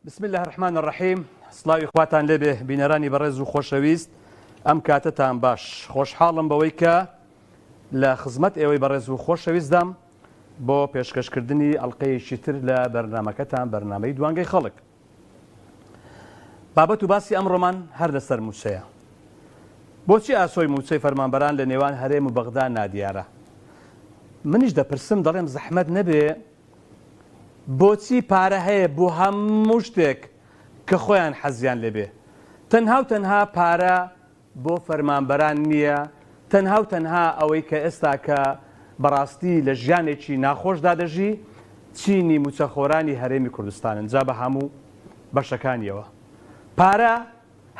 بسم الله الرحمن الرحیم. سڵاوی خواتان لێبێ بینەرانی بەڕێز و خۆشەویست. ئەم کاتتان باش. خۆشحاڵم بەوەی کە لە خزمەت ئێوەی بەڕێز و خۆشەویستدام بۆ پێشکەشکردنی ئەڵقەیەکی تر لە بەرنامەکەتان، بەرنامەی دوانگەی خەڵک. بابەت و باسی ئەمڕۆمان هەر لەسەر مووچەیە. بۆچی ئاسۆی مووچەی فەرمانبەران لە نێوان هەرێم و بەغدا نادیارە؟ منیش دەپرسم دەڵێم زەحمەت نەبێ بۆچی پارە هەیە بۆ هەموو شتێک کە خۆیان حەزیان لێبێ. تەنها و تەنها پارە بۆ فەرمانبەران نییە، تەنها و تەنها ئەوەی کە ئێستا کە بەڕاستی لە ژیانێکی ناخۆشدا دەژی چینی موچەخۆرانی هەرێمی کوردستانن، جا بە هەموو بەشەکانیەوە. پارە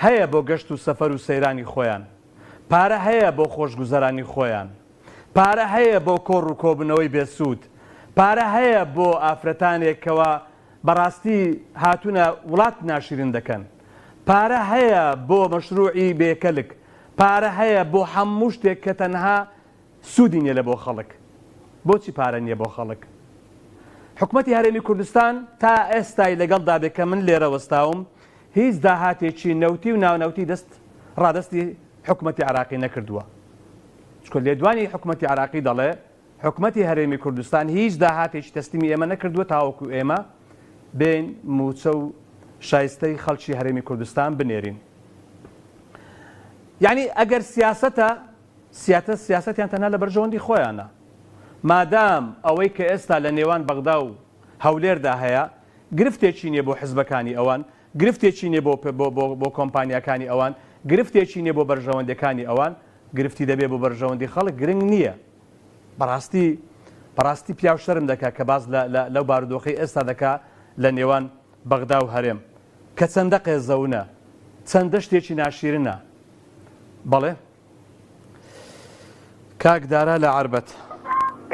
هەیە بۆ گەشت و سەفەر و سەیرانی خۆیان، پارە هەیە بۆ خۆشگوزەرانی خۆیان، پارە هەیە بۆ کۆڕ و کۆبنەوەی بێسوود، پارە هەیە بۆ ئافرەتانێکەوە بەڕاستی هاتوونە وڵات ناشرین دەکەن، پارە هەیە بۆ مەشروعی بێکەلک، پارە هەیە بۆ هەموو شتێک کە تەنها سوودی نیە لە بۆ خەڵک. بۆچی پارە نییە بۆ خەڵک؟ حکوومەتی هەرێمی کوردستان تا ئێستای لەگەڵدا بێت کە من لێرە وەستاوم هیچ داهاتێکی نەوتی و ناونەوتی ڕادستی حکوومەتی عراقی نەکردووە. چکۆ لێدوانی حکوومەتی عراقی دەڵێ حکوومەتی هەرێمی کوردستان هیچ داهاتێکی تەسلیمی ئێمە نەکردووە تاوەکو ئێمە بین موچە و شایستەی خەڵکی هەرێمی کوردستان بنێرین. یعنی ئەگەر سیاسەتیان تەنها لە بەرژەوەندی خۆیانە، مادام ئەوەی کە ئێستا لە نێوان بەغدا و هەولێردا هەیە گرفتێکی نییە بۆ حزبەکانی ئەوان، گرفتێکی نییە بۆ کۆمپانیەکانی ئەوان، گرفتێکی نییە بۆ بەرژەوەندەکانی ئەوان، گرفتی دەبێ بۆ بەرژەوەندی خەڵک گرنگ نییە. بەڕاستی پیاو شەرم دەکات کە باز لەو بارودۆخی ئێستا دەکات لە نێوان بەغدا و هەرێم کە چەندە قێزەونە، چەندە شتێکی ناشیرنە. بەڵێ کاک دارا لە عەربەت.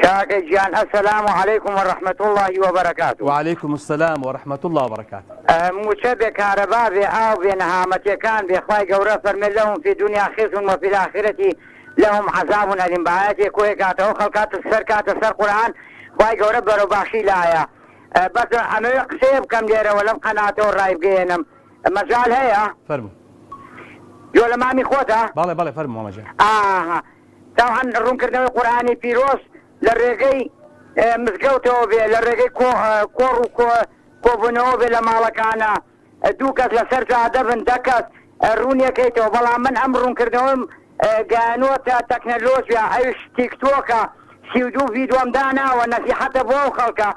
کاکە گیان ئەسەلام عەلەیکم وەڕەحمەت الله وبەرەکاتوه. وعەلەیکم السەلام وەڕەحمەت الله وبەرەکاتوه. موچە بێ کارەبا بێ ئاو بێ نەهامەتیەکان بێ خوای گەورە فەرمێ لەهم فی دونیا خزي وفی الآخرەتی لهم عذاب أليم. بەعایەتێک کۆی کاتەوە خەڵکاتە سەر کاتە سەر قورئان خوای گەورە بەرەوباشی لایە. بەس ئەمەوێ قسەیە بکەم لێرەوە لەم قەناتەوە ڕای بگەێنم. مەجال هەیە؟ فەرموو. جۆ لە مامی خۆتە؟ بەڵێ فەرموو مامەجان. تاوان ڕوونکردنەوەی قورئانی پیرۆز لە ڕێگەی مزگەوتەوە بێ، لە ڕێگەی کۆڕ و کۆبوونەوە بێ لە ماڵەکانە، دوو کەس لەسەر جادە بن، دە کەس ڕوونیەکەیتەوە. بەڵام من ئەم ڕوونکردنەوەم گەیانووەتە تەکنەلۆژیا ئەوش تیکتۆکە 32 ڤیدۆم داناوە نەسیحەتە بۆ ئەو خەڵکە.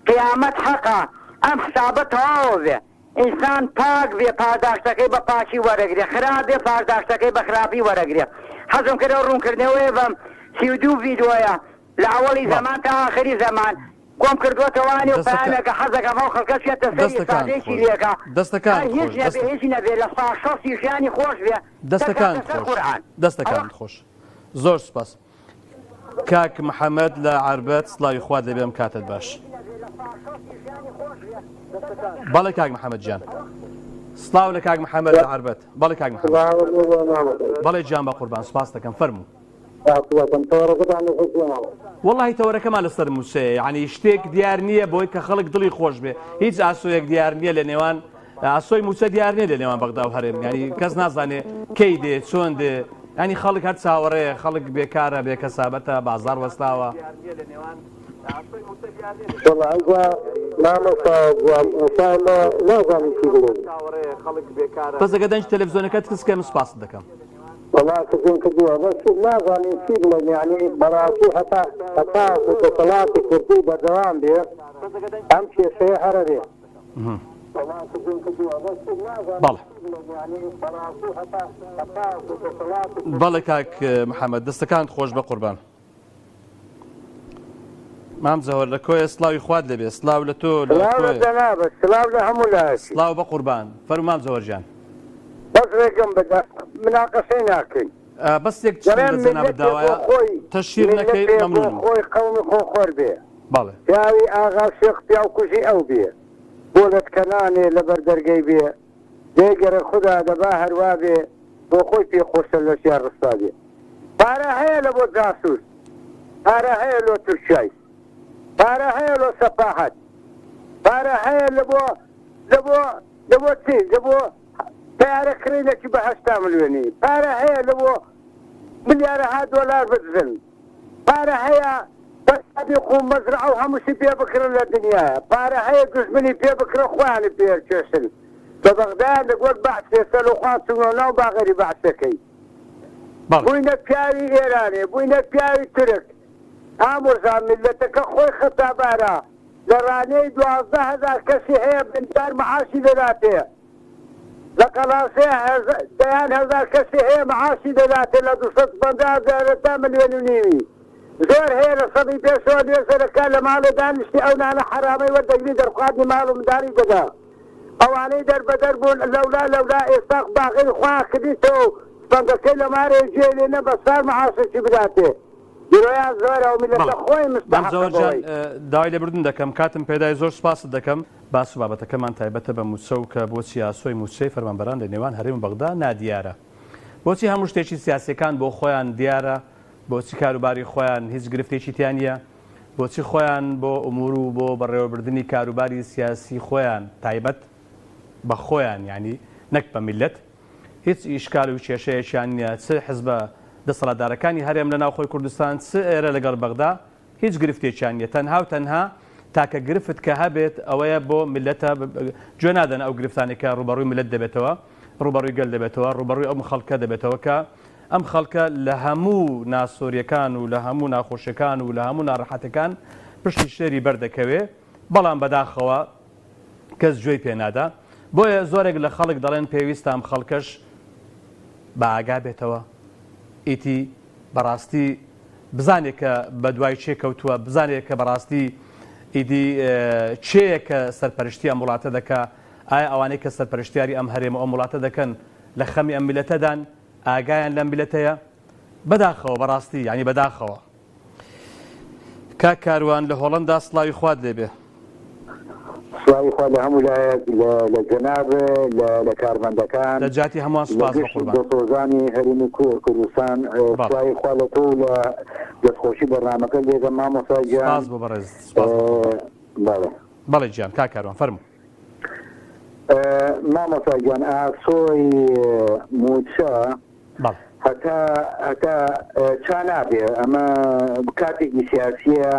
قیامەت حەقە، ئەم حسابە تەواو بێ، ئینسان پاک بێ، پارداشتەکەی بە پاکی وەرەگرێ، خراپ بێ پارداشتەکەی بە خراپی وەرەگرێ. حەزم کردە ڕوونکردنەوەی بەم 32 ڤیدۆیە لە ئەوەڵی زەمان تا ئاخری زەمان کۆم کردوەتەوانی و پامێکە حەزەکەم ئەو خەڵکە چێتە سەری سادەیەکی لێکە. هیچ نەبێ لە ساخشەسی ژیانی خۆش بێ. دەستەکان خۆش. زۆر سپاس. کاک محەممەد لە عەربەت، سڵاوی خوات لێبێ ئەم کاتت باش. بەڵێ کاک محەممەد جیان. سڵاو لە کاک محەممەد لە عەربەت. بەڵێ کاک محەممەد. بەڵێ گیان بە قوربان، سپاس دەکەم، فەرموو. وەڵی تەوەرەکەمان لەسەر مووچەیە، یعنی شتێک دیار نییە بۆی کە خەڵک دڵی خۆش بێ. هیچ ئاسۆیەک دیار نییە لە نێوان ئاسۆی مووچە دیار نییە لە نێوان بەغدا و هەرێم، ینی کەس نازانێ کەی دێ چۆن دێ، ینی خەڵک هەر چاوەڕێ، خەڵک بێکارە، بێکەسابەتە، بازار وەستاوە. بەس ئەگە دەنج تەلەڤیزۆنەکەت کەسکەم سپاس دەکەم. والله تكون كدوها بس ما ظني يصير يعني براسي حتى اتصالات كرتي بدوام بيه امشي شيء حربي. والله تكون كدوها بس ما ظني يعني براسي حتى اتصالات. بەڵێ کاک محەممەد، دەستەکانت خۆش بە قوربان. مام زەوەر لە کۆیە، سڵاوی خوات لێبێ. سڵاو لە تۆ، سڵاو لە هەموو لایەکی. سڵاو بە قوربان. فەرموو مام زەوەر جیان. بس رقم بدأ مناقشة ناكل بس يك جناب الدوايا تشير نكي ممنون خوي قومي خو خور بيه بالي ياوي آغا شيختي أو كشي أو بيه بولت كناني لبردرقي بيه ديقر خدا دباهر وابيه بوخوي في خوش الاشياء الرصادية بارا هي لبو جاسوس، بارا هي لو ترشاي، بارا هي لو سفاحات، بارا هي لبو دەبۆ چی دەبۆ تیارەکڕی لەکی بە 8 ملیۆنی پارە هەیە لەبۆ ملیارەها دۆلار بدزن پارە هەیە بەسادی قوم مەزرعە و هەمووشی پێ بکرن لە دنیاە پارە هەیە دژمنی پێ بکرە خۆیانی پێچێشن بە بەغداد لەگوەر بەعسێ سەرۆخوا چوونە ناو باغەری بەعسەکەی بووینە پیاوی ئێرانێ بووینە پیاوی ترک ئامۆژان میلەتەکە خۆی خەتابارە لە ڕانەی 12,000 کەسی هەیە بنتار مەعاشی دەداتێ لە قەڵاسەیە 10,000 کەسی هەیە مەعاشی دەداتێ لە 250,000 تا 1,5 ملیۆنی زۆر هەیە لە سەدی پێشەوە لێزەرەکە لە ماڵە دانیشتی ئەو نانە حرامەی وەردەگری دەرخواردی ماڵ و مداری دەدا ئەوانەی دەربەدەر بوون لەولا ئێستا باغی خوا کردیتەوە بەندەکەی لە مارێ جێ لێنە بە سار مەعاشێکی بداتێ دیرۆیان زۆرە و میلەتە خۆی مستەحەقەوەی داوای لێبوردن دەکەم کاتم پێدای زۆر سپاست دەکەم باس و بابەتەکەمان تایبەتە بە موچە و کە بۆچی ئاسۆی موچەی فەرمانبەران لە نێوان هەرێم بەغدا نادیارە بۆچی هەموو شتێکی سیاسیەکان بۆ خۆیان دیارە بۆچی کاروباری خۆیان هیچ گرفتێکی تیان نیە بۆچی خۆیان بۆ ئومور و بۆ بەڕێوەبردننی کاروباری سیاسی خۆیان تایبەت بە خۆیان ینی نەک بە میلەت هیچ ئیشکال و کێشەیەکیان نییە چ حزبە دەسەڵاتدارەکانی هەرێم لە ناوخۆی کوردستان چ ئێرە لەگەڵ بەغدا هیچ گرفتێکیان نیە تەنها و تەنها تاکە گرفت کە هەبێت ئەوەیە بۆ میلەتە گوێ نادەن ئەو گرفتانێکە ڕوبەڕووی میلەت دەبێتەوە ڕوبەڕووی گەل دەبێتەوە ڕوبەڕووی ئەم خەڵکە دەبێتەوە کە ئەم خەڵکە لە هەموو ناسۆریەکان و لە هەموو ناخۆشیەکان و لە هەموو ناڕەحەتەکان پشتی شێری بەردەکەوێ بەڵام بەداخەوە کەس گوێی پێنادا بۆیە زۆرێک لە خەڵک دەڵێن پێویستە ئەم خەڵکەش بە ئاگا بێتەوە ئیتی بەڕاستی بزانێت کە بە دوای چێ کەوتووە بزانێت کە بەڕاستی ئیدی چێیە کە سەرپەرشتی ئەم وڵاتە دەکا ئایا ئەوانەی کە سەرپەرشتیاری ئەم هەرێمە ئەم وڵاتە دەکەن لە خەمی ئەم میلەتەدان ئاگایان لەم میلەتەیە بەداخەوە بەڕاستی یعنی بەداخەوە کاروان لە هۆڵەندا سڵاوی خوارد لێبێ سڵاوی خوا لە هەموو لایەک لە جەناب لە کارمەندەکان لە جاتی هەمووان سوپاس بە قوربان دۆخۆزانی هەرێمی کوردستان سڵاوی خوا لە تۆ لە دەستخۆشی بەرنامەکە لێگە مامۆستا گیان سپاس بۆ بەڕێز بەڵێ گیان کاروان فەرموو مامۆستا گیان ئاسۆی موچە هەتا چا نابێ ئەمە کاتێکی سیاسیە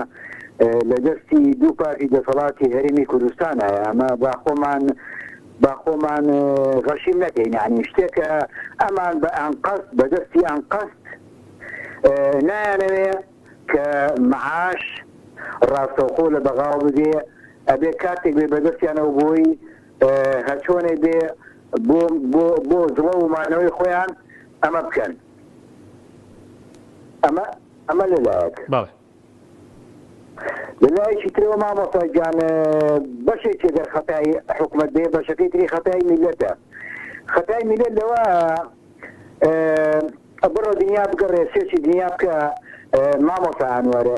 لە دەستی دوو پارتی دەسەڵاتی هەرێمی کوردستانایە ئەمە با خۆمان غەشیم نەکەین یعنی شتێکە ئەمان بە ئەنقەست بە دەستی ئەنقەست نایانەوێ کە مەعاش ڕاستەوخۆ لە بەغاو بدێ ئەبێ کاتێک بێ بە دەستیانەوە بۆی هەچۆنێ بێ بۆ زڵە و مانەوەی خۆیان ئەمە بکەن ئەمە لەلایەک لەلایەکی ترەوە مامۆستا گیان بەشێکی دەر خەتای حکومەت بێ بەشەکەی تری خەتای میلەتە خەتای میلەت لەوە بڕۆ دنیا بگەڕێ سێکی دنیا بکە مامۆستا ئانوەرە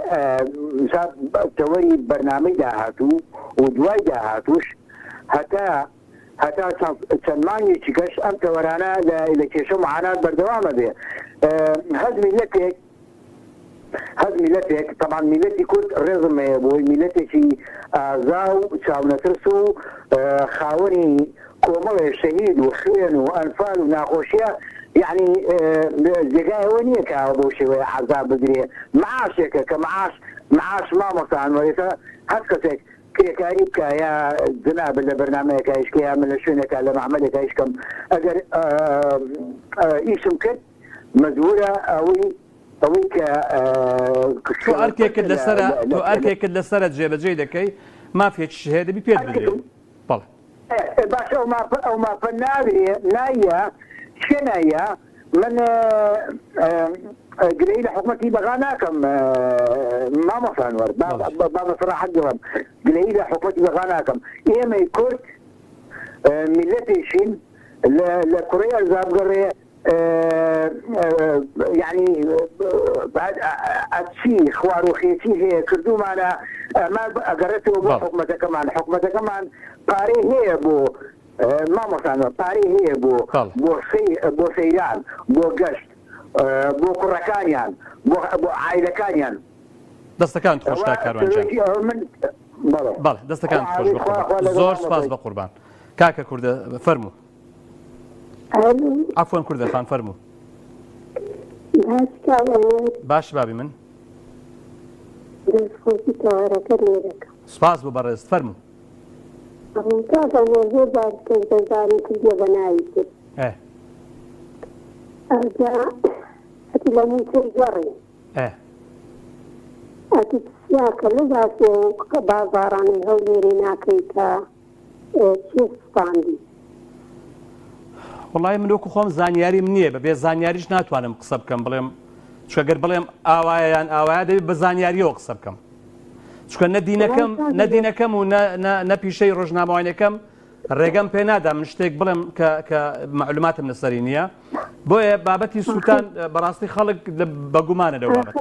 تەوەری بەرنامەی داهاتوو و دوای داهاتوش هەتا چەند مانگێکی کەش ئەم تەوەرانە لە کێشە معانات بەردەوامە بێ هەز میلەتێک تەمان میلەتی کورد ڕێزم هەیە بۆی میلەتێکی ئازا و چاونەترس و خاوەنی کۆمەڵێ شەهید و خوێن و ئەنفال و ناخۆشیە یعنی جێگایەوە نییە کە بۆ شێوەیە عەزاب بدرێ معاشێکە کە معاش مامۆستا ئانوەرێتە هەست کەسێک کرێکاری بکە یا جناب لە بەرنامەیەکە هیچکە یا من لە شوێنێکە لە مەحمەلێکە هیچکەم ئەگەر ئیشم کرد مەجبورە ئەوەی کە تۆ ئەرکێکت لەسەرە جێبەجێ دەکەی مافێکی هەیە دەبی پێت بدرێ باشە ئەو ماپە نایە شێ نایە من گرەی لە حکومەتی بەغا ناکەم مامۆستا ئانوەر با بەسەراحەت دەڵێم گرەی لە حکومەتی بەغا ناکەم ئێمەی کورد میلەتێکین لە کوڕەی ئەرزابگەڕێ یعنی ئەچی خواروخێتی هەیە کردومانە ئەمە ئەگەڕێتەوە بۆ حکومەتەکەمان پارەی هەیە بۆ مامۆستا ئانوەر پارەی هەیە بۆ سەیران بۆ گەشت بۆ کوڕەکانیان بۆ عایلەکانیان دەستەکان خۆش کاروان جان بەڵێ دەستەکان خۆش بە قوربان زۆر سپاس بە قوربان كاكا كردة فرمو الو عفوا كردة خان فرمو باش كاوان باش بابي من دەستخۆشی تەوارەکە لێرەکە سپاس بۆ بەڕێز فەرموو ڕوونکاتانە زۆر باشکەس دەزانم کردیە بە ناوی کرد ئەجا ئەتی لە موچەی گەڕی ئەتی پرسیاکە لە باسێ و بازاڕانی هەولێرێ ناکەی کە چێ سوپاندی وڵای من وەکو خۆم زانیاریم نییە بەبێ زانیاریش ناتوانم قسە بکەم بڵێم چکەگەر بڵێم ئاوایان ئاوایە دەبێت بە زانیاریەوە قسە بکەم چکە نەدینەکەم و نەپیشەی ڕۆژنامەوانەکەم ڕێگەم پێ نادا من شتێک بڵێم کە معلوماتم لەسەری نییە بۆیە بابەتی سووتان بەڕاستی خەڵک بەگومانە لەو بابەت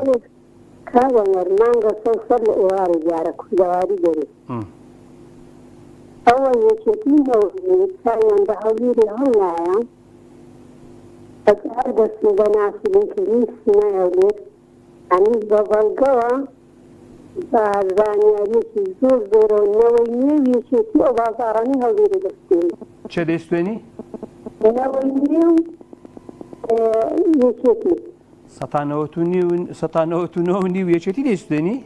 کاوەنەر مانگە سەر لە ئێوارە دیارە کوردەواری دەرێت ئەوە یەکێتی هەولێر ساریان بە هەولێری هەڵنایە هەر دەستن بە ناسیبینکردنی سینای هەولێر ئەنی بە بەڵگەوە بە زانیاریەکی زۆر زۆرەوە نەوەی نێو یەکێتی ئەو بازاڕانی هەولێرە دەستێنی چێ دەیستێنی؟ نەوەی نێو یەکێتی 1990 یەکێتی دەیستێنی؟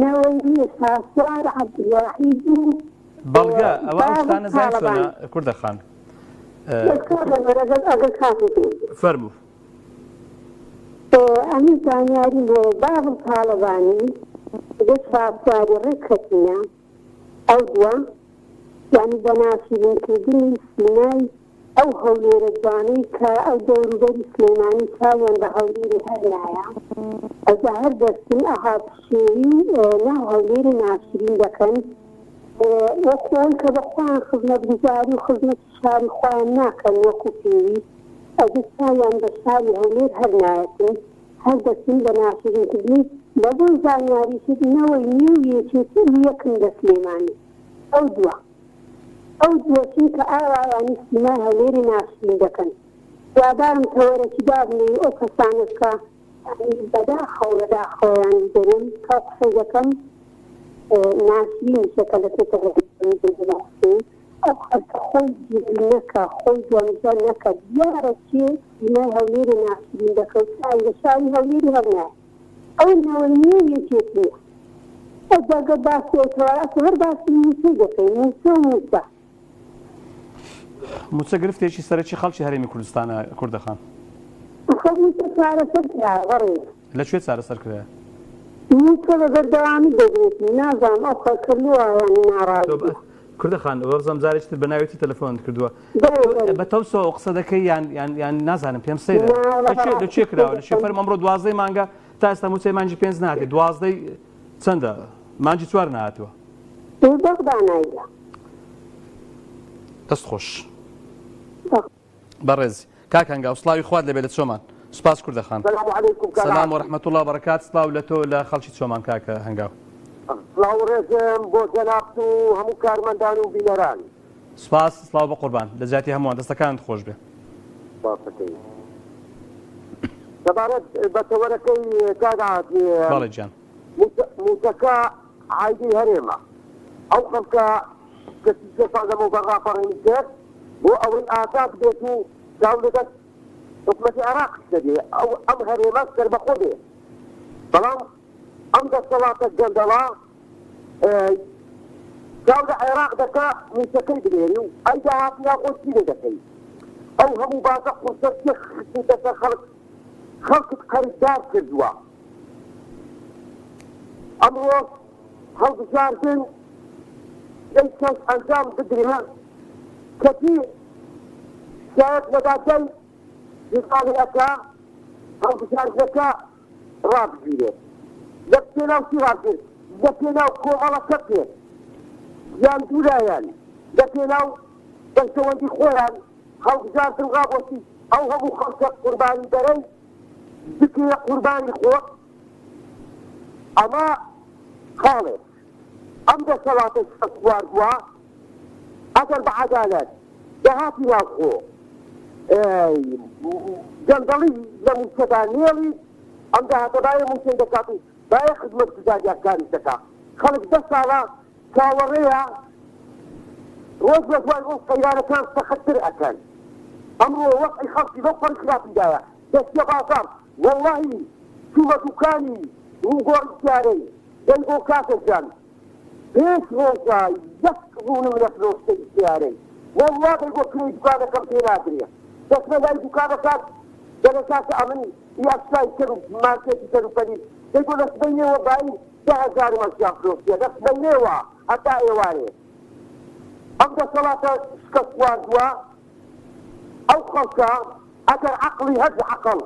نەوەی نوێ ساسوار عەبدولواحید و بەڵگە ئەوە شتانە زای چۆنە کوردە خان فەرموو ئەمی زانیاری بۆ بابڵ تاڵەبانی دەست ساسواری ڕێککەتینە ئەو دووە یعنی بە ناسیبینکردنی سینای ئەو هەولێرە جوانەی کە ئەو دەوروبەری سلەیمانی چاویان بە هەولێری هەرنایە ئەجا هەر دەستن ئەهاتشێوی ناو هەولێری ناشرین دەکەن وەکوۆن کە بەخوایان خزمەتگوزاری و خزمەتی شاری خۆیان ناکەن وەکو پێوی ئەجا چاویان بە شاری هەولێر هەرنایەتن هەر دەستن بە ناشرینکردنی بەبۆ زانیاریکردنەوەی نێو یەکێتی یەکن دە سلەیمانی ئەو دووە چونکە ئاوایانی سینای هەولێری ناشرین دەکەن یادارم تەوەرەکی دابنێ ئەو کەسانت کە بەداخەوەیان دەرێن کا قسەی دەکەم ناشرین شەکە لە تێتەڕێن ئەو خەرکە خۆی جیبی نەکە خۆی دوامجار نەکە دیارە چێ سینای هەولێری ناشرین دەکەن چای لە شاری هەولێری هەرنایە ئەو نەوەی نێو یەکێت نییە ئەجاگە باسیەوە هەر باسی موچەی دەکەین موچە موچە گرفتێکی سەرەکی خەڵکی هەرێمی کوردستانە کوردەخان لەکوێ چارەسەر کرایە موچە بەبەر دەوامی دەبێتی نازانم ئەو خەڵکردنەوەیان ناڕازی کوردەخان وەرزەم جارێکتر بە ناوێتی تەلەفۆنت کردووە بە تەوسۆ قسە دەکەی یان نازانم پێم سەیرە لەکوێ کراوە لە شێفەرم ئەمڕۆ 12 مانگە تا ئێستا موچەی مانجی 5 نهاتێ 12 چەندە مانجی 4 نهاتووە دەست خۆش بەڕێز کاک هەنگاو سڵاوی خوارد لەبێت لە چۆمان سوپاس کوردەخان سەلام و ڕەحمەت الله بەرەکات سڵاو لە تۆ لە خەڵکی چۆمان کاکە هەنگاو سڵاو ڕێزم بۆ جەنابت و هەموو کارمەندان و بینەران سوپاس سڵاو بە قوربان لە جاتی هەمووان دەستەکانت خۆش بێ دەبارەت بە تەوەرەکەی کاگات بەڵێ گیان موچەکە عایدی هەرێمە ئەو خەڵکە کەسی سێسازەمە و بەڕاپەڕێنی کرد بۆ ئەوەی ئازاد بێت و چاو لەدەست حکومەتی عێراق دەبێ ئەو ئەم هەرێمە سەربەخۆ بێ بەڵام ئەم دەسەڵاتە گەندەڵا چاو لە عێراق دەکا موچەکەی بنێری و ئەی داهاتیا خۆچی لێ دەکەی ئەو هەموو بازە قورسەتی خستە خەڵکت خەریدار کردووە ئەمڕۆ هەڵبژاردن ئەی کەس ئەنجام بدرێ کەتی شاید لەدادەی ژاڵەکە هەڵبژاردنەکە ڕابگیرێت لە پێناو چی ڕابگیر لە پێناو کۆمەڵەکە پێت یان دوورایان لە پێناو دەستەوەندی خۆیان هەڵبژاردن ڕابۆسی ئەو هەموو خەڵکە قوربانی دەرەی بکێ قوربانی خۆ ئەمە خاڵێت ئەم دەسەڵاتە سوار بووە ئەگەر بە عەدالەت دەهاتی ناوخۆ جەندەڵی لە موچەدا نێڵی ئەم داهاتە باە موچەی دەکات و باە خزمەت گوزاریەکانی دەکات خلق دسالة كاوريها وجه وجه قيادة كان تخطر أكل أمره وقع خلقي بطل خلاف جاية بس يبقى والله شو دكاني وقول سياري يلقوا كاسجان ايش روزا يسقون من فلوس سياري والله يقول كل دكانه كم تنادريه بس ما جاي دكانه كان جلسات امن يا يكرم ماركت يكرم فريق يقول اسبيني وباي 10,000 مشيان فلوس بس بينيوا حتى ايواري أبدا صلاة سكسوان دوا أو خلقا أجر عقلي هز عقل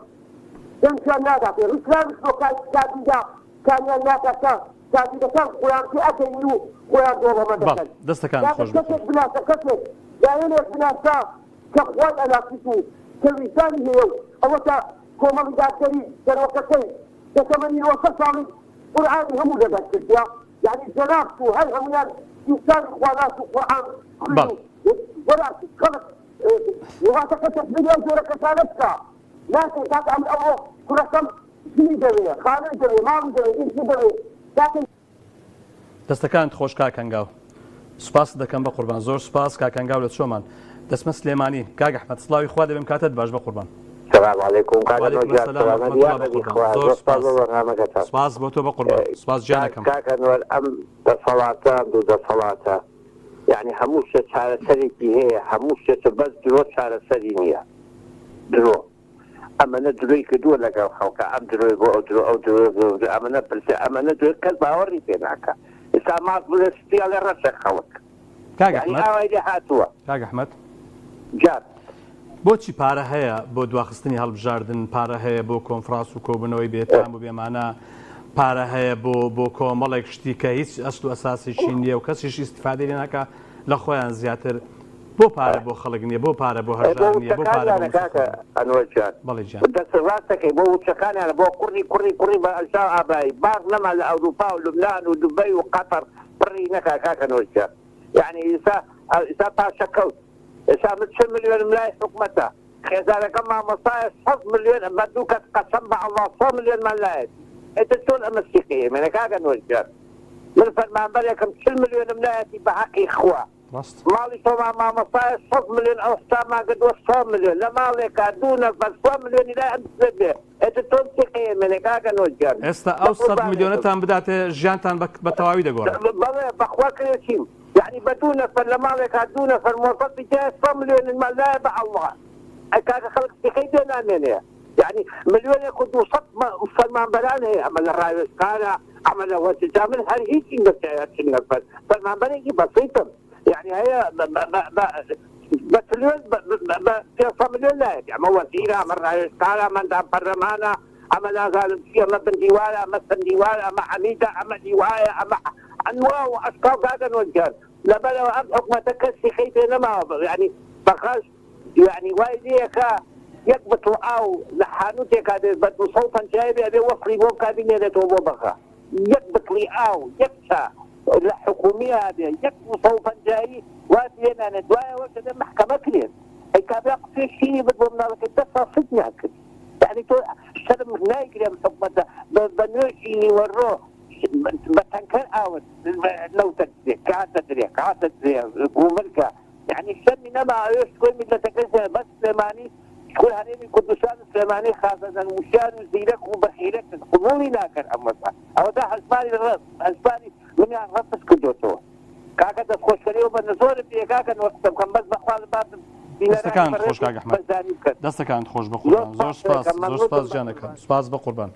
إنسان نادا في الإسلام اسمه كان ينادا كان قيام في أجينو قيام دوما مدكال دستا كان خوش كتك بلاسا كتك يعني بلاسا كخوان أنا كتو كالويساني هيو أوتا كومالي داكتري كروكتين كتمني وصل صالي قرآني همو لدك كتيا يعني جنابتو هاي هميان إنسان إخوانات القرآن بل ولا خلق وهذا كتب مليون دولار كسالتك لكن كانت عم أول كل رقم شيء جميل خالد جميل ما جميل إيش جميل لكن دەستەکانت خۆش کاکەنگاو سوپاس دەکەم بە قوربان زۆر سوپاس کاکەنگاو لە چۆمان دەسمە سلێمانی کاک ئەحمەد سڵاوی خوا دەبێم کاتت باش بە قوربان السلام عليكم سپاس بۆ تۆ بە قوربان سپاس جانەکەم كاكا الأمن دصلاتا دو دصلاتا يعني هموشة على سريكي هي هموشة بس دروت على سرينية درو أما ندري كدول لك الخلق أم درو أو درو أما نبلس أما ندري كذب أوري فيناك إذا ما بلستي على رأسك خلق يعني أويدي هاتوا کاک ئەحمەد جاب بۆچی پارە هەیە بۆ دواخستنی هەڵبژاردن پارە هەیە بۆ کۆنفرانس و کۆبوونەوەی بێتام و بێمانە پارە هەیە بۆ کۆمەڵێک شتی کە هیچ ئەسل و ئەساسیشی نییە و کەسیش ئیستیفادەی لێ ناکە لە خۆیان زیاتر بۆ پارە بۆ خەڵک نییە بۆ پارە بۆ هەژار نییە بۆ پارە بەڵێ جان دەست ڕاستەکەی بۆ وچەکانیان بۆ کوڕی بە ئەلسا ئابایی باغ نەما لە ئەوروپا و لوبنان و دوبەی و قەتەر پڕی نەکا کاکە نۆجان يعني إذا باشكوت إذا 100 مليون ملاي حكمته خزانة مع مصايا 100 مليون بدوك قسم مع الله 100 مليون ملاي أنت تقول أمسيكية من كاجا نوجر من فرمان بريكم 100 مليون ملاي بحق إخوة مالي طبعا مع مصايا 100 مليون أو ما قد 100 مليون لا مالك دون 100 مليون لا أمسيكية أنت تقول أمسيكية من كاجا نوجر ئێستا ئەو 100 میلیۆنەتان بداتێ ژیانتان بە تەواوی دەگۆڕێت بەڵێ بەخوا کرێتیم يعني بدون فلمالك دون فالموظف جاء 100 مليون المال لا يبع الله كان خلق في خيدنا منها يعني مليون ياخذ وسط فالمان بلان هي عمل الرئيس قال عمل وتجامل هل هيك النفس فالمان بلان بسيطه يعني هي بس مليون في 100 مليون لا يعني وزير عمل الرئيس قال من دام برلمانه عمل هذا في بن ديواله مثلا ديواله مع حميده عمل ديواله مع انواع واشكال هذا الوجه لا بل ام حكمه تكسي خيته ما يعني بخاش يعني وايديك يقبط او لحانوتك هذا بده صوتا جايب ابي وفري مو كابينه لتوبو بخا يقبط لي او يكسى الحكوميه هذه يقبط صوتا جاي وادينا ندوايا وكذا محكمه كلين اي كابي في شيء بده من لك الدفع فتنه يعني تو شرم نايك يا حكمه بنوشي وروح بتنكر أول لو تدري كعاد تدري وملكة يعني الشم نما يشكل مثل تكسر بس سليماني كل هنيمي قدسان سليماني خاصة وشان وزيرك وبخيرك قبولي لكن أمسا أو ده حسباني الرأس حسباني من الرأس كدوتو كاكا تخش كريو بالنزول في كاكا وقت كم بس بخوال بعض دەستەکانت خۆش کاک ئەحمەد دەستەکانت خۆش بە قوربان زۆر سپاس جانەکەم سپاس بە قوربان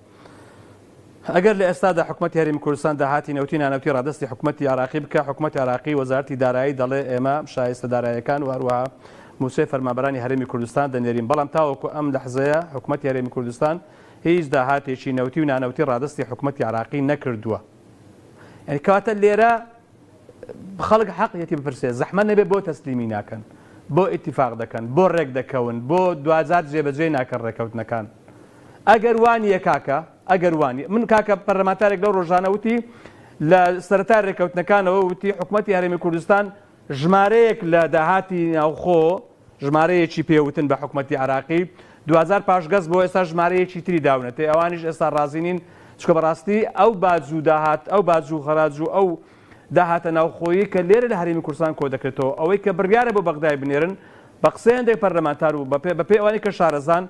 ئەگەر لە ئێستادا حکوومەتی هەرێمی کوردستان داهاتی نەوتی نانەوتی ڕادستی حکوومەتی عراقی بکە حکوومەتی عراقی وەزارەتی دارایی دەڵێ ئێمە شایستە داراییەکان و هەروەها موسەی فەرمانبەرانی هەرێمی کوردستان دەنێرین بەڵام تاوەکو ئەم لەحزەیە حکوومەتی هەرێمی کوردستان هیچ داهاتێکی نەوتی و نانەوتی ڕادستی حکوومەتی عراقی نەکردووە یعنی کاتە لێرە خەڵک حەقیەتی بپرسێ زەحمە نەبێ بۆ تەسلیمی ناکەن بۆ ئیتیفاق دەکەن بۆ ڕێک دەکەون بۆ دوازار جێبەجێ ناکەن ڕێکەوتنەکان ئەگەر وانیە کاکە ئەگەر وانی من کاکە پەرلەمانتارێک لەو ڕۆژانە وتی لە سەرەتا ڕێکەوتنەکانەوە وتی حکوومەتی هەرێمی کوردستان ژمارەیەک لە داهاتی ناوخۆ ژمارەیەکی پێوتن بە حکوومەتی عراقی 2000 پاشگەز بۆ ئێستا ژمارەیەکی تری داونەتێ ئەوانیش ئێستا ڕازی نین چکە بەڕاستی ئەو باجوو داهات ئەو باجوو خەراج و ئەو داهاتە ناوخۆیی کە لێرە لە هەرێمی کوردستان کۆ دەکرێتەوە ئەوەی کە بڕیارە بۆ بەغدای بنێرن بە قسەیەندێک پەرلەمانتار و بەپێ ئەوانەی کە شارەزان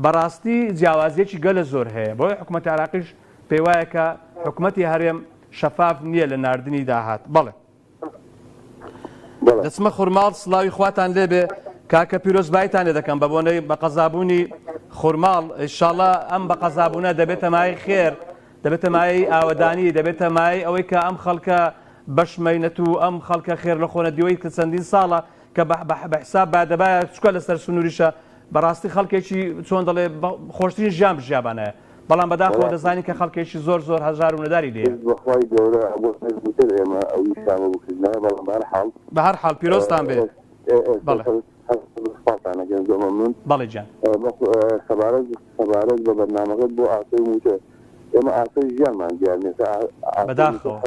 بەڕاستی جیاوازیەکی گەلە زۆر هەیە بۆی حکوومەتی عراقیش پێی وایە کە حکوومەتی هەرێم شەفاف نییە لە ناردنی داهات. بەڵێ دەچمە خورماڵ سڵاوی خواتان لێبێ کاکە پیرۆزبایتان لێ دەکەم بە بۆنەی بە قەزابوونی خورماڵ ئینشاڵڵا ئەم بە قەزابوونە دەبێتە مای خێر دەبێتە مای ئاوەدانی دەبێتە مای ئەوەی کە ئەم خەڵکە بەشمەینەت و ئەم خەڵکە خێر لە خۆنە دیوەی کە چەندین ساڵە کە بە حساب بادەبایە چکە لەسەر سنووریشە بەڕاستی خەڵکێکی چۆن دەڵێ خۆشترین ژیان بژیابانەیە بەڵام بەداخەوە دەزانین کە خەڵکێکی زۆر زۆر هەژار و نەداری لێ بە هەر حاڵ پیرۆستان بێ بەڵێ جان سەبارەت بە بەرنامەکەت بۆ ئاسۆی موچە ئێمە ئاسۆی ژیانمان دیار بەداخەوە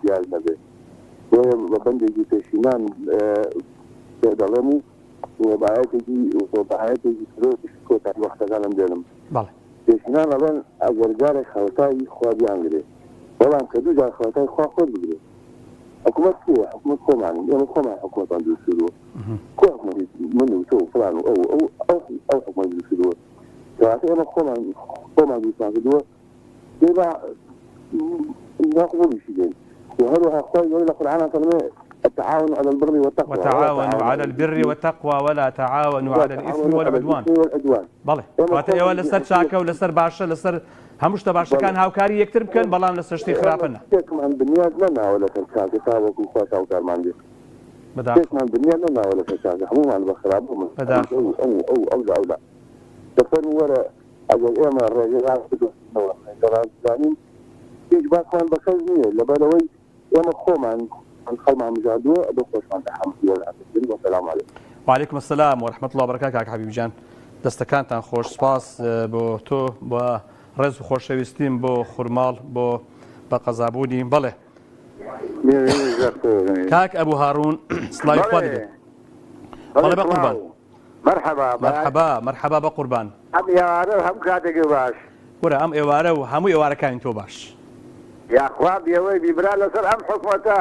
دیار نەبێت بە بەندێکی پێشینان پێ دەڵێم و وەبایەتێکی کۆتان وەختەکانم دێنم پێشینان ئەڵێن ئەگەرجارێک خەوتایی خوا بیانگرێ بەڵام کە دوو جار خەوتای خوا خۆت بگرێت حکوومەت کووە حکوومەت خۆمانین ئێمە خۆمان حکوومەتان دروستکردووە کۆ حکوومەتی من و تۆ و فڵان و ئەو حکوومەت دروستکردووە کەواتە ئێمە خۆمان دروستمان کردووە دێبا ناقبولیشی دێن وهروها خوي يقول لك القرآن كلمة التعاون على البر والتقوى وتعاونوا على البر والتقوى ولا تعاونوا على الإثم والعدوان بله واتە ئێوە لەسەر چاکە و لەسەر باشە لەسەر هەموو شتە باشەکان هاوکاری یەکتر بکەن بەڵام لەسەر شتی خراپەنە من بنیاد نەناوە لەسەر چاکە تا وەکو خوا هاوکارمان بێت من بنیاد نەناوە لەسەر چاکە هەمومان بە خراپ بوومن ئەولا دەفەرم وەرە ئەگەر ئێمە ڕێگەیان دەڕازانین هیچ باسمان بەکەس نییە لەبەرەوەی ئێمە خۆمان خەڵمان مژادووە ئەبێ خۆشمان تەحەمل وەرهاتن وەسەلام عەلەیکم. وعەلەیکم السەلام وەرەحمەتوڵڵا وبەرەکات کاک حەبیب جان دەستەکانتان خۆش سپاس بۆ تۆ بە ڕێز و خۆشەویستیم بۆ خورماڵ بۆ بە قەزابوونی بەڵێ کاک ئەبوو هاڕوون سڵاوی خوا دەبێ بەڵێ بە قوربان مەرحەبا بە قوربان ئەم ئێوارە هەم کاتێکی باش وەرە ئەم ئێوارە و هەموو ئێوارەکانی تۆ باش یاخوا بێوەی بیبرا لەسەر ئەم حکوومەتە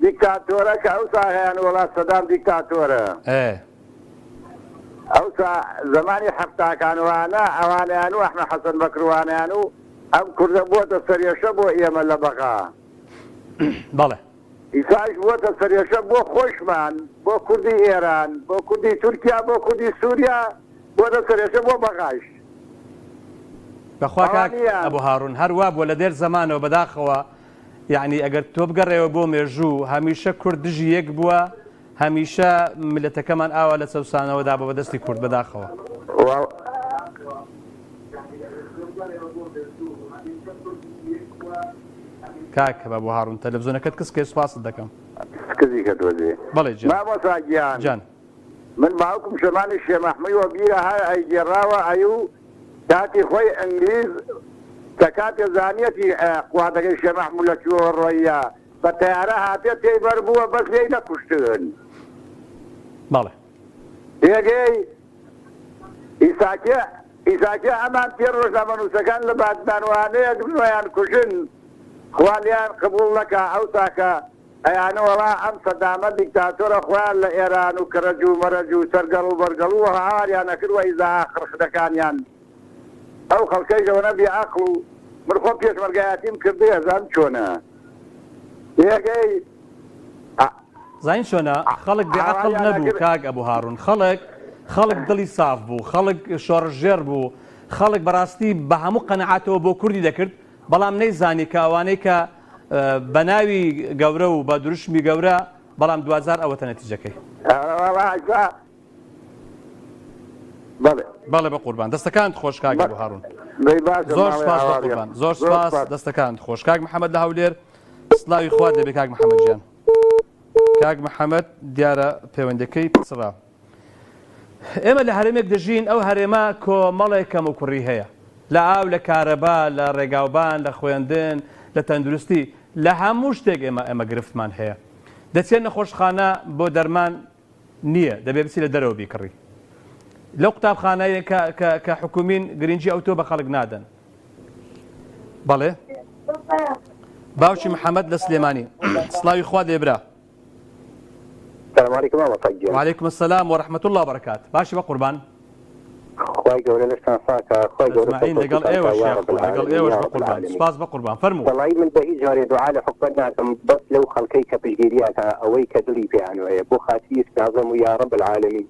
دیکتاتۆرە کە ئەوسا هەیەن وڵات سەدام دیکتاتۆرە ئەوسا زمانی حەفتاکانوانە ئەوانیان و ئەحمەد حەسەن بەکروانیان و ئەم کوردە بووەتە سەرێشە بۆ ئێمە لە بەقا بەڵێ ئیساش بووەتە سەرێشە بۆ خۆشمان بۆ کوردی ئێران بۆ کوردی تورکیا بۆ کوردی سووریا بۆتە سەرێشە بۆ بەقاش بەخوا کاک ئەبوو هاڕوون هەروە بووە لە دێر زەمانەوە بەداخەوە یعنی ئەگەر تۆ بگەڕێەوە بۆ مێژوو هەمیشە کورد دژی یەک بووە هەمیشە ملەتەکەمان ئاوا لە چەوسانەوەدا بە بەدەستی کورد بەداخەوە کاک ئەبوو هاڕوون تەلەڤیزۆنەکەت کەس کە سوپاست دەکەم بەڵێ جان من باوکم شەمانی شێ مەحموود وەبیرە هەر ئەیگێڕاوە ئەیوو کاتی خۆی ئەنگلیز کە کاتێ زانیەتی قوادەکەی شێ مەحموود لە کوێوە ڕۆیە بە تەیارە هاتێ پێی بەربووە بەس لێی نەکوشتن بەڵێ دێگەی ئیساکێ ئەمان پێ ڕۆژنامەنووسەکان لە باددانوانەیە گرنویان کوژن خوالیان قبول نەکا ئەو تاکە ئەیانە وەڵا ئەم سەدامە دیکتاتۆرە خۆیان لە ئێران و کەرەج و مەرەج و سەرگەڵ و بەرگەڵ و هاواریان نەکردوە ئیزا خڕخدەکانیان ئەو خەڵکەیەوە نەبی عەقڵ و من خۆ پێشمەرگایەتیم کردی ئەزان چۆنە دێگەی زین چۆنە خەڵک بێعەقڵ نەبوو کاک ئەبوو هاڕوون خەڵک دڵی صاف بوو خەڵک شۆڕژێر بوو خەڵک بەڕاستی بە هەموو قەنەعاتەوە بۆ کوردی دەکرد بەڵام نەیزانی کە ئەوانەی کە بە ناوی گەورە و بە دروشمی گەورە بەڵام دوازار ئەوەتە نەتیجەکەی بەڵێ بە قوربان دەستەکانت خۆش کاک ئەبوو هاڕوون زۆر سپاس بە قوربان زۆر سپاس دەستەکانت خۆش کاک محەممەد لە هەولێر سڵاوی خوا دەبێ کاک محەممەد گیان کاک محەممەد دیارە پەیوەندەکەی پچڕا ئێمە لە هەرێمێک دەژین ئەو هەرێمە کۆمەڵێک کەم و کوڕی هەیە لە ئاو لە کارەبا لە ڕێگاوبان لە خوێندن لە تەندروستی لە هەموو شتێک ئێمە گرفتمان هەیە دەچێت نەخۆشخانە بۆ دەرمان نییە دەبێ بچی لە دەرەوە بیکڕی لەو قوتابخانەیە کە حکومین گرنگی ئەوتۆ بە خەڵک نادەن بەڵێ باوکی محەممەد لە سلێمانی سڵاوی خوا لێبرا. السلام عليكم ورحمة الله. وعليكم السلام ورحمة الله وبركاته. باشي بقربان. خوای گەورە لەشتان ساکە، خوای گەورە ئەجمعین لەگەڵ ئێوەش لەگەڵ ئێوەش بقوربان. سپاس بقوربان. فەرموو. وەڵی من بە هیچ جارێ دوعا لە حکومەت ناکەم بەس لەو خەڵکەی کە پشتگیریاکە ئەوەی کە دڵی پێیانوەیە بۆ خاتی ئیسلام و یا رب العالمین.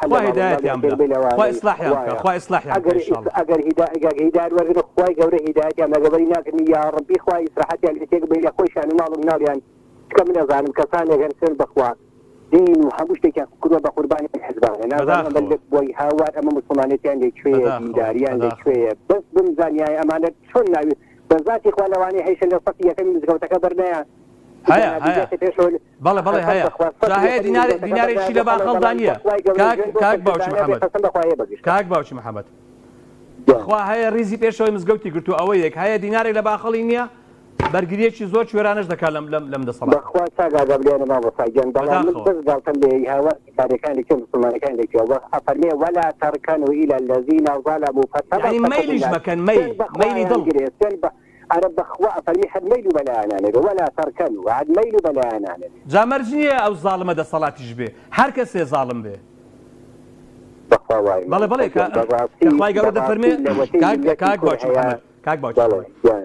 خوا هدایەتیان بدە. خوا ئیسلاحیان بکە. خوا ئیسلاحیان بکە ئینشاءالله. ئەگەر هیدایەت وەرگرن خوای گەورە هیدایەتیان لەگەبەری ناکردنی یا ربی خوای ئیسلاحەتیان لە تێک بێ لە خۆیشان و ماڵ و مناڵیان کە من ئەزانم کەسانێک هەن سێن بەخوا دین و هەموو شتێکیان کردووە بە قوربانی حیزبانە نازانم بۆی هاوار ئەمە مسلمانێتیان لەکوێیە دینداریان لەکوێیە بەس بمزانیایە ئەمانە چۆن ناوێت بە ذاتی خوا لەوانەیە هەیشە لە سەفی یەکەمی مزگەوتەکە بەرنەیە هەیە بەڵێ بەڵێ هەیە هەیە دینارێکی لە باخەڵدا نییە کاک باوکی محەممەد کاک باوکی محەممەد خوا هەیە ریزی پێشەوەی مزگەوتی گرتو ئەوە یەک هەیە دینارێک لە باخەڵی نییە بەرگریەکی زۆر کوێرانش دەکات لەم دەسەڵات بەخوا چاگادەبلێنە ماوەسایگەن بەڵام بەس گاڵتەم لێ هاوار کارەکانی کە مسلمانەکان لێکەوە ئەفەرمێ وەلا تەرکەنوا إلى الذين ظلموا يعني مەیلیش مەکەن مەیلی دڵ أنا بخوا فرمي حد ميلو بلا أنا ولا تركنوا عاد ميلو بلا أنا جا مرجنية أو ظالمة دا صلاة جبه هر كسي ظالم به بله بله كخواي قورة دفرمي كاك باوش محمد كاك باوش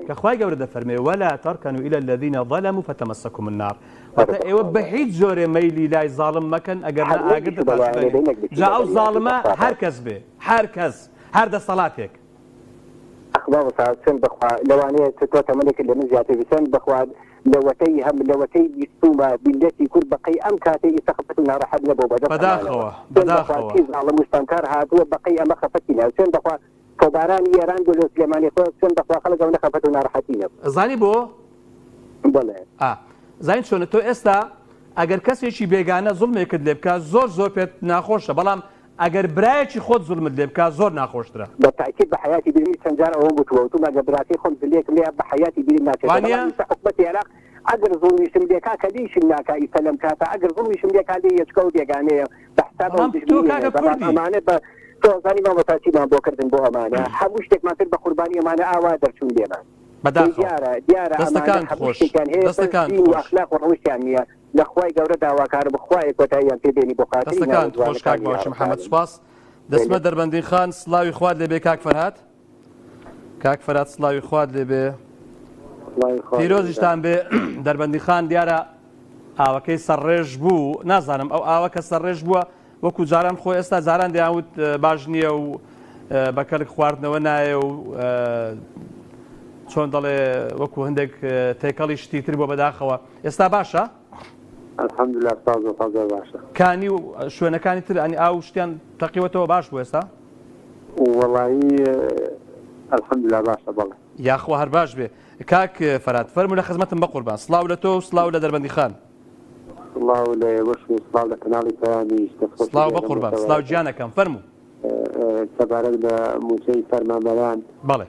كخواي قورة دفرمي ولا تركنوا إلى الذين ظلموا فتمسكم النار ايوه بحيث زوري ميلي لاي ظالم مكان اقرنا اقرد جا أو ظالمة هر كس به هر كس هر دا صلاتك أخبار سن بخوا لوانية ستوتا ملك اللي من زيادة بسن بخوا لوتي هم لوتي يستوما بالتي كل بقي أم كاتي يستخفتنا رحب نبو بداخوة كيز على مستنكر هاتوا بقي أم خفتنا سن بخوا كباران إيران قولوا سليماني سن بخوا خلقوا نخفتنا رحتينا زاني بو بله زين شلون تو استا اگر کسی چی بیگانه ظلم کرد لبکا زور پێت ناخۆشە بەڵام ئەگەر برایەکی خۆت زوڵمت لێ بکات زۆر ناخۆشترە بەتاکید بە حیاتی بیرمی چەند جار ئەوە بووە و تومە گەبراتی خۆم زلێکم لێ بە حیاتی بیرم ناچێت حکومەتی عێراق ئەگەر زوڵمیشم لێکا کە دیشم ناکا ئیسە لەم کاتە ئەگەر زوڵمیشم لێکا لێ یەچکە و بێگانەیە بە حساب ئەمانە بە تۆزانی مامەتاچیمان بۆ کردن بۆ ئەمانە هەموو شتێکمان کرد بە قوربانی ئەمانە ئاوا دەرچوون لێمان دیارە دەستەکان خۆش دەستەکان ئەخلاق و ڕەوشیان نییە لەخوای گەورە داواکار بخوای کۆتاییان پێبێنی بۆ خاتری دەستەکان خۆش کاک باوکی محەممەد سوپاس دەسمە دەربەندی خان سڵاوی خوارد لێبێ کاک فەرهاد کاک فەرهاد سڵاوی خوارد لێبێ پیرۆزیشتان بێ دەربەندی خان دیارە ئاوەکەی سەرڕێژ بوو نازانم ئەو ئاوە کە سەرڕێژ بووە وەکو جاران خۆی ئێستا جاران دەیانوت باش نییە و بەکەلک خواردنەوە نایە و چۆن دەڵێ وەکو هەندێک تێکەڵی شتیتر بۆ بەداخەوە ئێستا باشە؟ الحەمدولله تازە باشە کانی و شوێنەکانی تر ئەنی ئاو شتیان تەقیوەتەوە باش بوو ئێستا؟ وەڵایی الحەمدولله باشە بەڵێ یاخوا هەر باش بێ کاک فەرهاد فەرموو لە خزمەتم بە قوربان سڵاو لە تۆ و سڵاو لە دەربەندی خان سڵاو لە ئێوەش و سڵاو لە کەناڵی پەیامی سڵاو بە قوربان سڵاو گیانەکەم فەرموو سەبارەت بە موچەی فەرمانبەران بەڵێ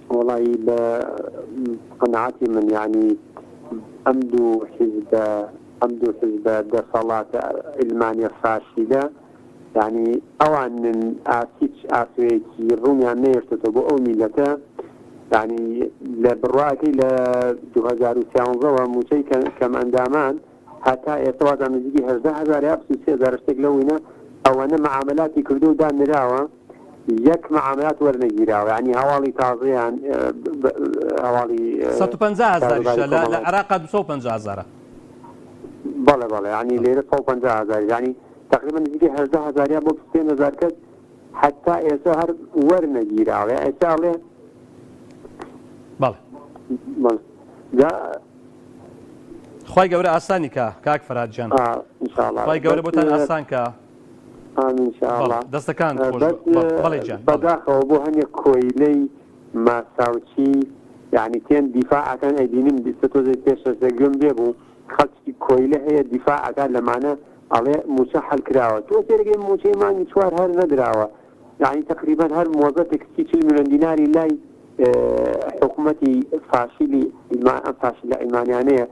والله بقناعتي من يعني أمدو حزب دصالات علمانية فاشلة يعني أوان من آسويتي الروميا نيرتتبو أو ميلتا يعني لبرواكي ل 2013 وموشي كمان دامان حتى يتواضع مزيجي 11,000 يابسو 3,000 اشتغلوينا أو أنا معاملاتي كردو دان نراوة يك معاملات ورنجيراوة يعني حوالي تعظيان حوالي 150,000 للعراق 250,000 بله يعني ليرة 150,000 يعني تقريبا يجي 11,000 يا بوك 2,000 كد حتى يسهر ورنجيراوة يسهر بله جاء خوای گەورە ئاسانی کە کاک فەرهاد جان ان شاء الله خوای گەورە بۆتان ئاسان کە ان شاء الله دەستەکان خۆش بەڵێ جان بەداخەوە بۆ هەنێک کۆیلەی ماساوچی يعني كان دفاع كان أيدينهم بستوزي تيشر زجون بيبو خلص كويلة هي دفاع كان لمعنى عليه مسحل كراوة تو ترجع موشي ما نشوار هر ندراوة يعني تقريبا هر موظف 60 مليون دينار لاي حكومتي فاشلي المانيانية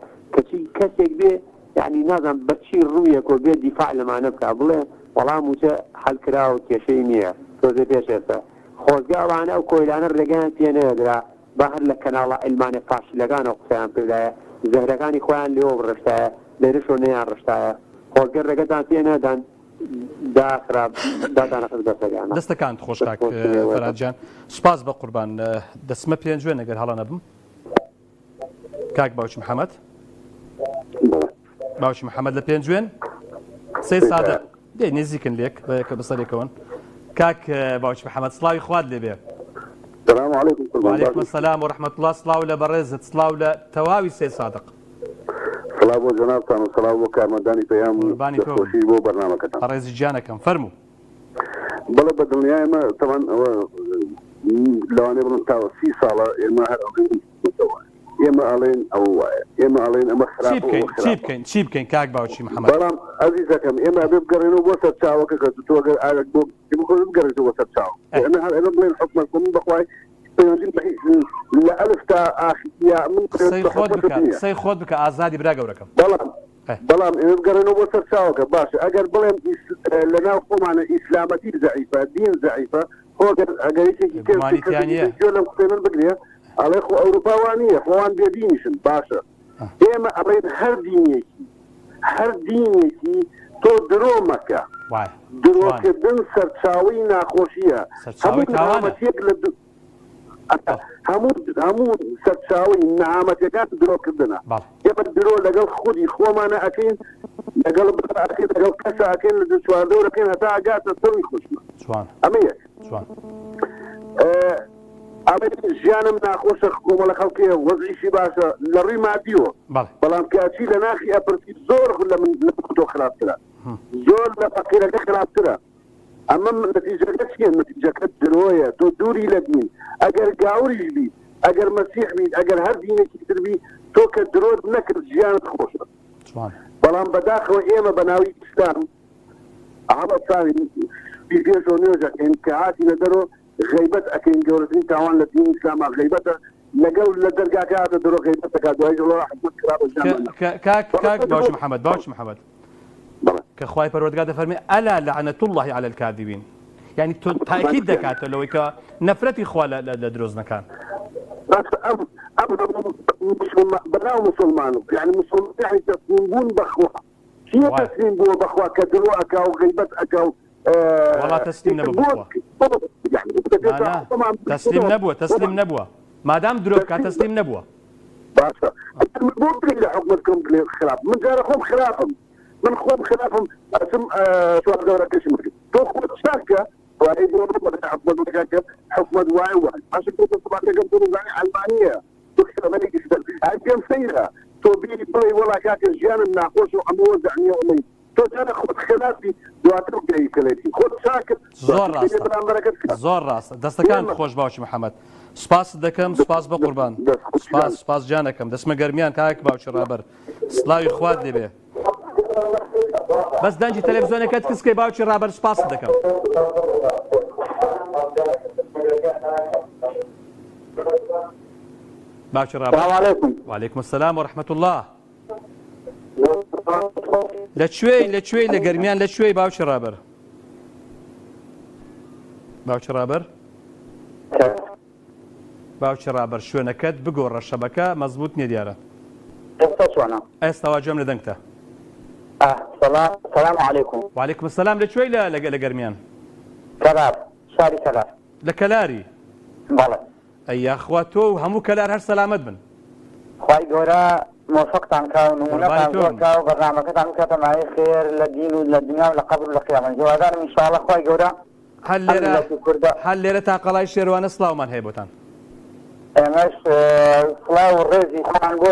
كسيك بيه يعني نظام بتشير رؤية كو بيه دفاع لمعنى بكابله والله موشي حل كراوة كشينية توزي تيشر خۆزگاوانە ئەو کۆیلانە ڕێگەیان تێنەدرا بە هەر لە کەناڵە ئەلمانی فاشلەکان و قسەیان پێدایە زەهرەکانی خۆیان لێوە ڕشتایە لێرەش و نەیان ڕشتایە خۆزگە ڕێگەتان تێنەدان دەستەکان خۆش کاک فەرادجان سوپاس بە قوربان دەسمە پێنجوێ نەگەر هەڵە نەبم کاک باوکی محەممەد باوکی محەممەد لە پێنجوێن سێ سادە دێ نێزیکن لێک بەیەکە بەسەرێکەوەن کاک باوکی محەممەد سڵاوی خوارد لێبێ وعليكم السلام ورحمة الله سلااو لە بەڕێزت سلااو لە تەواوی سێ سادق سلام بۆ جەنابتان و سلام بۆ کارمەندانی پەیام خۆشی بۆ بەرنامەکەتان ڕێزی گیانەکەم فەرموو بەڵێ بە دڵنیای ئێمە تەمان ئەوە لەوانەیە بڵم تاوە 30 ساڵە ئێمە هەر ئێمە ئەڵێن ئەو وایە ئێمە ئەڵێن ئەمە چی بکەین کاک باوکی محەممەد بەڵام ئەزیزەکەم ئێمە ئەبێ بگەڕێنەوە بۆ سەر چاوەکە کە تۆ ئەگەر ئاگەر بۆ خۆ بگەڕێتەوە سەر چاو ئێمە هەر ئێمە بڵێن حکومەتکردن بەخوای لە ئەلف تا ئاخیا من قسەی خۆت بکە ئازادی برا گەورەکەم بەڵام ئێمە بگەڕێنەوە بۆ سەر چاوەکە باشە ئەگەر بڵێم لەناو خۆمانە ئیسلامەتی زەعیفە دین زەعیفە ئەگەریتێکی تێ لەم قسەی من بگرێ ئەڵێ خۆ ئەوروپاوان نییە خۆوان بێدینیشن باشە ئێمە ئەڵێن هەر دینێکی تۆ درۆ مەکە درۆکردن سەرچاوی ناخۆشیە هەموو سەرچاوی نەهامەتەکان درۆکردنە ئێمە درۆ لەگەڵ خودی خۆمانە ئەەکەین لەگەڵ لەگەڵ کەسە ئەەکەین لە چواردەورەکەین هەتا ئاگاتە سەروی خۆشمە ئەمە یەک ئەمە ژیانم ناخۆشە کۆمەڵە خەڵکەیە وەزعیشی باشە لە ڕووی مادیوە بەڵام کاچی لە ناخی ئەپرسی زۆر لە من تۆ خراپترە زۆر لە فەقیرەکە خراپترە ئەمە نەتیجەکە چیە نەتیجەکە درۆیە تۆ دووری لە دین ئەگەر گاوریش بیت ئەگەر مەسیح بیت ئەگەر هەر دینێکی تر بیت تۆ کە درۆت نەکرد ژیانت خۆشە بەڵام بەداخەوە ئێمە بە ناوی ئیسلام ئەمە چاوی پێشەوە نوێژەکەین کە هاتی لە دەرۆ غیبەت ئەەکەین گەورەترین تاوان لە دین ئیسلامە غیبەتە لەگەڵ لە دەرگاکە هاتە درۆ غیبەتەکە دوای جوڵە حکومەت کاک باوکی محەممەد کە خوای پەروەردگار دەفەرمێ ئەلا لعنەت الله على الكاذبین یعنی تۆ تاکید دەکاتە لەوەی کە نەفرەتی خوا لە درۆزنەکان بەناو مسلمان يعني مسلمان يعني تسليم بوون بخوا چیە تسليم بووە بەخوا کە درۆ ئەکا و غیبەت ئەکا و وڵا تسلیم نەبووە تسلیم نەبووە مادام درۆ بکات تسلیم نەبووە باشە بۆ بڵێ لە حکومەتکەم بڵێ خراپ من جارە خۆم خراپم من خۆم خراپم ئەسم چواردەورەکەشم کرد تۆ خۆت چاکە وای بۆ حکومەتەکە حکومەت وای باشە تۆ سەباتەکەم تۆ زانی ئەلمانیە ئەگەم سەیرە تۆ بیری بڵێ وەڵا کاکە ژیانم ناخۆش و ئەمە وەزعنیە ئەمەی تۆ جارە خۆت خلافی دواتر گەی کەلێتی خۆت چاکە زۆر ڕاستە دەستەکان خۆش باوکی محەممەد سپاس دەکەم سپاس بە قوربان سپاس جانەکەم دەسمە گەرمیان کاک باوکی ڕابەر سڵاوی خوارد دەبێ بەس دەنجی تەلەڤیزۆنەکەت کسکەی باوکی ڕابەر سپاس دەکەم باوکی ڕابەر وعليكم السلام ورحمة الله لەکوێی لە گەرمیان لەکوێی باوکی ڕابەر باوکی ڕابەر شوێنەکەت بگۆڕە شەبەکە مەزبوط نیە دیارە ئێستاوا گوێم لە دەنگتە سلام عليكم وعليكم السلام لەکوێی لە گەرمیان شاری کەلار لە کەلاری بەڵێ ئەیاخوا تۆ و هەموو کەلار هەر سەلامەت بن خوای گەورە موفقتان کا و نمونەتان زۆر کا و بەرنامەکەتان بکاتە مایەی خێر لە دین و لە دنیا و لە قەبر و لە قیامەت هیوادارم ئینشاءڵڵا خوای گەورە هەر لێرە تاقەڵای شێروانە سڵاومان هەیە بۆتان ئێمەش سڵاو و ڕێزی خۆمان بۆ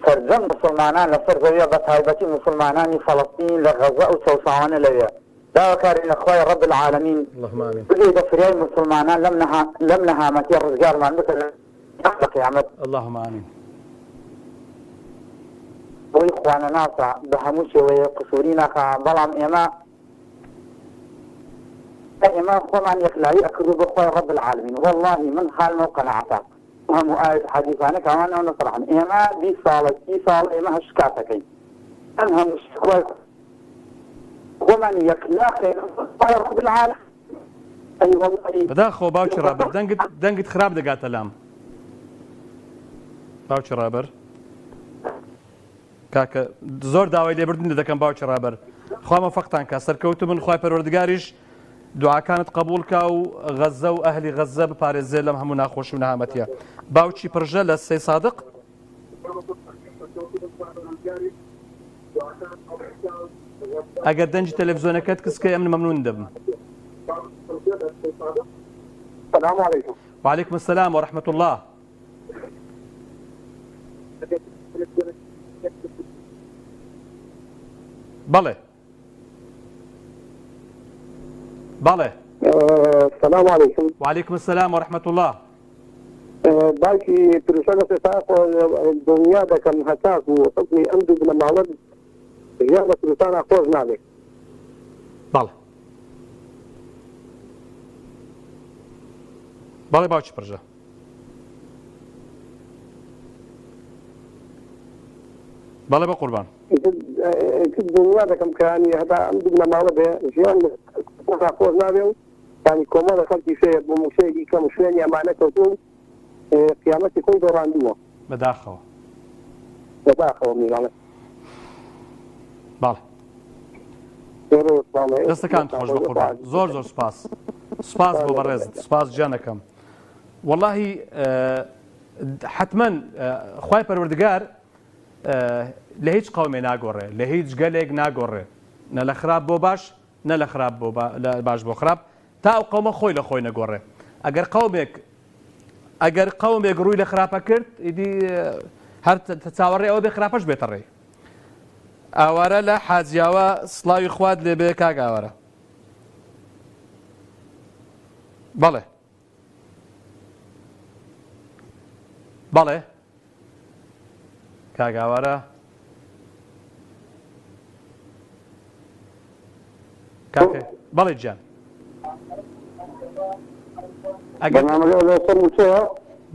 سەرجەم مسلمانان لەسەر زەویە بە تایبەتی مسلمانانی فەڵەستین لە غەزە و چەوساوانە لەوێ داواکاری لە خوای ڕەب العالەمین بگەیتە فریای مسلمانان لەم نەهامەتی ڕزگارمان بکە لە قیامەت اللهم آمین بۆی خوانە ناسە بە هەموو شێوەیە قسووری ناکە بەڵام ئێمە خۆمان یەکلاوی ئەکردو بە خوای ڕەب العالەمین واللهی من حالمە و قەناعەتە هەموو ئاەت حەدیثانە کەوان ئەو نەسەڕحن ئێمە 20 ساڵە 30 ساڵ ئێمە هەش کاتەکەین ئەم هەموو خوای خۆمان یەکلا خوای ڕەب العالەمین اي والله بەداخەوە باوکی ڕابەر دەنگت خراپ دەگاتە لام باوکی ڕابەر کاکە زۆر داوای لێبردن دەکەم باوکی ڕابەر خوا مەفەقتان کا سەرکەوتو من خوای پەروەردگاریش دوعاکانت قبول کا و غەزە و ئەهلی غەزە بپارێزێ لەم هەموو ناخۆشی و نەهامەتیە باوکی پڕژە لە سەی سادق ئەگەر دەنجی تەلەڤیزۆنەکەت کسکەی ئەمن مەمنون دەبم. السلام عليكم. وعليكم السلام ورحمة الله. بله بله. السلام عليكم. وعليكم السلام ورحمة الله. باقي ترسانة ساق الدنيا ده كان هتاك وحكمي أمدد لما عمد رياضة ترسانة خوز نعمل. بله بله باوکی پڕژە بله بە قوربان الدنيا ده كم كان هذا أمدد لما عمد رياضة ترسانة خوز نعمل يعني كوما خلقي شيء بمشي كمشي أمانة كوتون قيامتي كل دوران دوا. بەداخەوە بداخل من على. بله دەستەکانت خۆش بە قوربان زۆر زۆر سپاس سپاس بۆ بەڕێزت سپاس گیانەکەم واللهی حتمما خوای پەروەردگار لە هیچ قەومێ ناگۆڕێ لە هیچ گەلێک ناگۆڕێ نە لە خراپ بۆ باش نە لە خراپ بۆ باش بۆ خراپ تا ئەو قەومە خۆی لە خۆی نەگۆڕێ ئەگەر قەومێک ڕووی لە خراپە کرد ئیدی هەر چاوەڕێ ئەوە بێ خراپەش بێتە ڕێ ئاوارە لە حاجیاوە سڵاوی خوات لێبێ کاک ئاوارە بەڵێ بەڵێ کاک ئاوارە کاکە بەڵێ گیان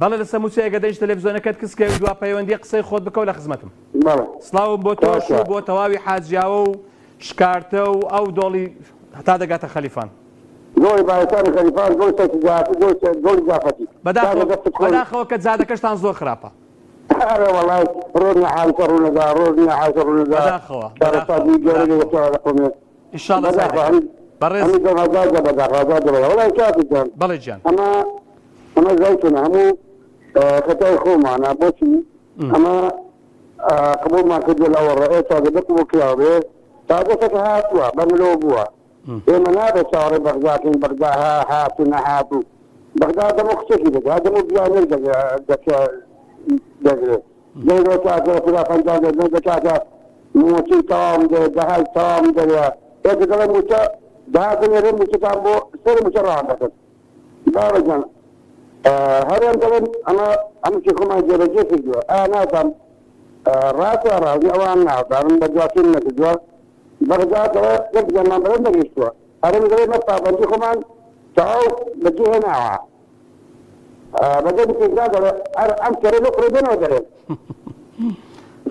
بەڵێ لە سەموچێ ئەگە دەیش تەلەڤیزۆنەکەت کسکە دوا پەیوەندی قسەی خۆت بکەو لە خزمەتم سڵاوم بۆ تۆش و بۆ تەواوی حاجیاوە و شکارتە و ئەو دۆڵی هەتا دەگاتە خەلیفان زۆری باەکانی خەلیفان زۆر زۆری جافەتی بەداخەوە کە جادەکەشتان زۆر خراپە وڵای ڕۆژنی حالکە ڕوونەدا ڕۆژنی حالکە ڕوونەدا بەداخەوە ئینشاڵڵا بەڵێ گیان ئەمە زایتون هەموو خەتای خۆمانە بۆچی ئەمە قبولمان کردو لەوە ڕێ تازە بکو کراوە بێ تازەکە هاتووە بەملۆ بووە ئێمە نابێت چاوەڕێ بەغداکەین بەغدا هات و نەهاتوو بەغدا دەمە قسێکی دەکات دەمە بیانێک دەگرێت دەیرێت کاتە خلافەنجان دەدەن دەکاتە موچی تەواو دەوێت دەهای تەواو دەوێت ئێکە دەڵێ موچە داهاتنێرێ موچتان بۆ سەر موچە ڕەوان دەکەن باوەجان هەرێن دەڵێن ئەمەی خۆمان جێبەجێ کردووە نازانم ڕاستە ڕازی ئەوان نازانم بە دواتین نەکردووە بەغدا دەڵێ یەک جەرمان بەرەن نەگەیشتووە هەرێن دەڵێ مە پابەندی خۆمان تەواو بەجێ هێناوە بەجێ بکردنا دەڵێ ئەم کەرە لە قڕێدنەوە دەڵێن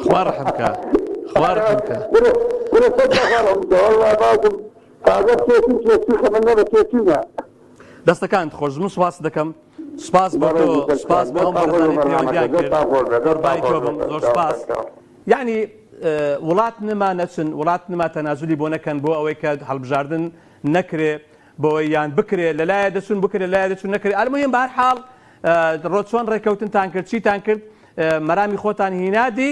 خوا ڕەحم بکە خوا ڕەحم بکە وەرە سەد دەخوارم وەڵڵای باوکم تازە تێسی خەمەندە بە تێسینە دەستەکانت خۆش زموو سوپاس دەکەم سپاس بۆ تۆ سپاس بۆ ئەم بەڕێزانەی پەیوەندیان کرد قوربانی تۆ بم زۆر سپاس یعنی وڵات نما نەچن وڵات نما تەنازولی بۆ نەکەن بۆ ئەوەی کە هەڵبژاردن نەکرێ بۆ یان بکرێ لەلایە دەچون بکرێ لەلایە دەچون نەکرێ ئەلموهیم بە هەر حاڵ ڕۆ چۆن ڕێکەوتنتان کرد چیتان کرد مەرامی خۆتان هینادی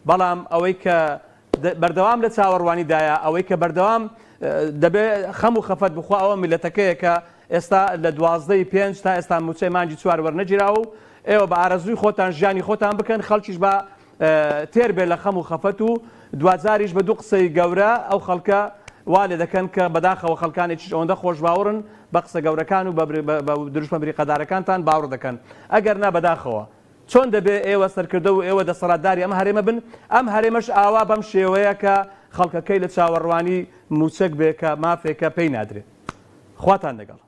بەڵام ئەوەی کە بەردەوام لە چاوەڕوانیدایە ئەوەی کە بەردەوام دەبێ خەم و خەفەت بخوا ئەوە میلەتەکەیە کە ئێستا لە 12/5 تا ئێستا موچەی مانگی 4 وەرنەگیراوە و ئێوە بە ئارەزووی خۆتان ژیانی خۆتان بکەن خەڵکیش بە تێر بێ لە خەم و خەفەت و دوازاریش بە دوو قسەی گەورە ئەو خەڵکە وا لێ دەکەن کە بەداخەوە خەڵکانێکیش ئەوەندە خۆش باوەڕن بە قسە گەورەکان و بە دروشمە بریقەدارەکانتان باوەڕ دەکەن ئەگەر نا بەداخەوە چۆن دەبێ ئێوە سەرکردە و ئێوە دەسەڵاتداری ئەم هەرێمە بن ئەم هەرێمەش ئاوا بەم شێوەیە کە خەڵکەکەی لە چاوەڕوانی موچەک بێ کە مافێکە پێی نادرێت خواتان لەگەڵ